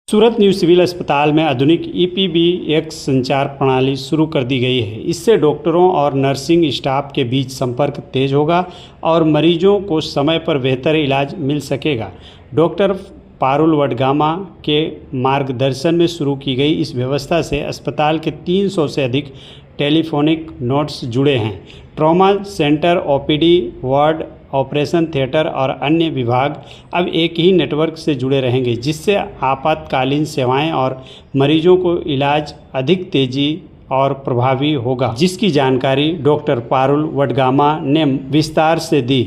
सूरत new civil अस्पताल में आधुनिक EPBX संचार प्रणाली शुरू कर दी गई है। इससे डॉक्टरों और नर्सिंग स्टाफ के बीच संपर्क तेज होगा और मरीजों को समय पर बेहतर इलाज मिल सकेगा। डॉक्टर पारुल वडगामा के मार्गदर्शन में शुरू की गई इस व्यवस्था से अस्पताल के 300 से अधिक टेलीफोनिक नोट्स जुड़े हैं। Trauma centre, OPD ward, operation theatre और अन्य विभाग अब एक ही नेटवर्क से जुड़े रहेंगे, जिससे आपातकालीन सेवाएं और मरीजों को इलाज अधिक तेजी और प्रभावी होगा, जिसकी जानकारी डॉक्टर पारुल वडगामा ने विस्तार से दी।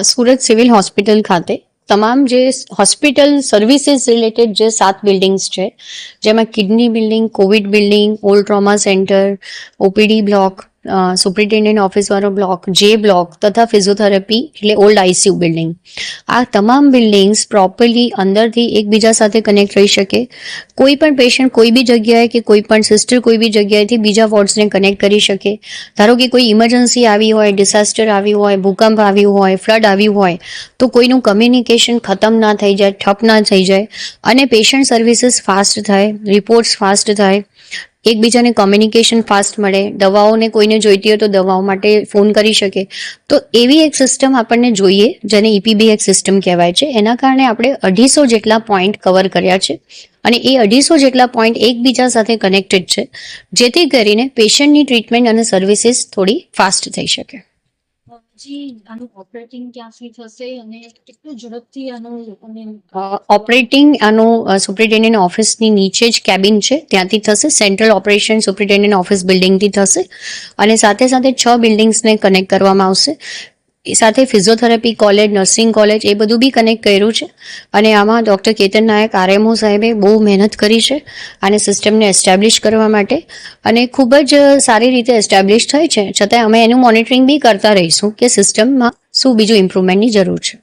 सूरत सिविल हॉस्पिटल खाते તમામ જે હોસ્પિટલ સર્વિસીસ રિલેટેડ જે 7 બિલ્ડિંગ્સ છે, જેમાં kidney building, covid building, old trauma centre, OPD block, superintendent ઓફિસવાળો બ્લોક, જે બ્લોક તથા ફિઝિયોથેરાપી એટલે ઓલ્ડ ICU બિલ્ડિંગ, આ તમામ બિલ્ડિંગ્સ પ્રોપરલી અંદરથી એકબીજા સાથે કનેક્ટ રહી શકે। કોઈ પણ પેશન્ટ કોઈ બી જગ્યાએ કે કોઈ પણ સિસ્ટર કોઈ બી જગ્યાએથી બીજા વોર્ડ્સને કનેક્ટ કરી શકે। ધારો કે કોઈ ઇમરજન્સી આવી હોય, ડિઝાસ્ટર આવ્યું હોય, ભૂકંપ આવ્યું હોય, ફ્લડ આવ્યું હોય, તો કોઈનું કમ્યુનિકેશન ખતમ ના થઈ જાય, ઠપ ના થઈ જાય અને પેશન્ટ સર્વિસીસ ફાસ્ટ થાય, રિપોર્ટ્સ ફાસ્ટ થાય, એકબીજાને કોમ્યુનિકેશન ફાસ્ટ મળે, દવાઓને કોઈને જોઈતી હોય તો દવાઓ માટે ફોન કરી શકે। તો એવી એક સિસ્ટમ આપણને જોઈએ, જેને EPBX સિસ્ટમ કહેવાય છે। એના કારણે આપણે 250 જેટલા પોઈન્ટ કવર કર્યા છે અને એ 250 જેટલા પોઈન્ટ એકબીજા સાથે કનેક્ટેડ છે, જેથી કરીને પેશન્ટની ટ્રીટમેન્ટ અને સર્વિસીસ થોડી ફાસ્ટ થઈ શકે। જી, આનું ઓપરેટિંગ ક્યાંથી થશે અને કેટલું ઝડપથી આનું ઓપરેટિંગ આનું સુપ્રિન્ટેન્ડન્ટ ઓફિસની નીચે જ કેબિન છે, ત્યાંથી થશે। સેન્ટ્રલ ઓપરેશન સુપ્રિન્ટેન્ડન્ટ ઓફિસ બિલ્ડિંગથી થશે અને સાથે સાથે 6 બિલ્ડિંગ્સને કનેક્ટ કરવામાં આવશે। એ સાથે ફિઝિયોથેરાપી કોલેજ, નર્સિંગ કોલેજ એ બધું બી કનેક્ટ કર્યું છે અને આમાં ડૉક્ટર કેતન નાયક RMO સાહેબે બહુ મહેનત કરી છે આને સિસ્ટમને એસ્ટાબ્લિશ કરવા માટે અને ખૂબ જ સારી રીતે એસ્ટાબ્લિશ થઈ છે। છતાંય અમે એનું મોનિટરિંગ બી કરતા રહીશું કે સિસ્ટમમાં શું બીજું ઇમ્પ્રુવમેન્ટની જરૂર છે।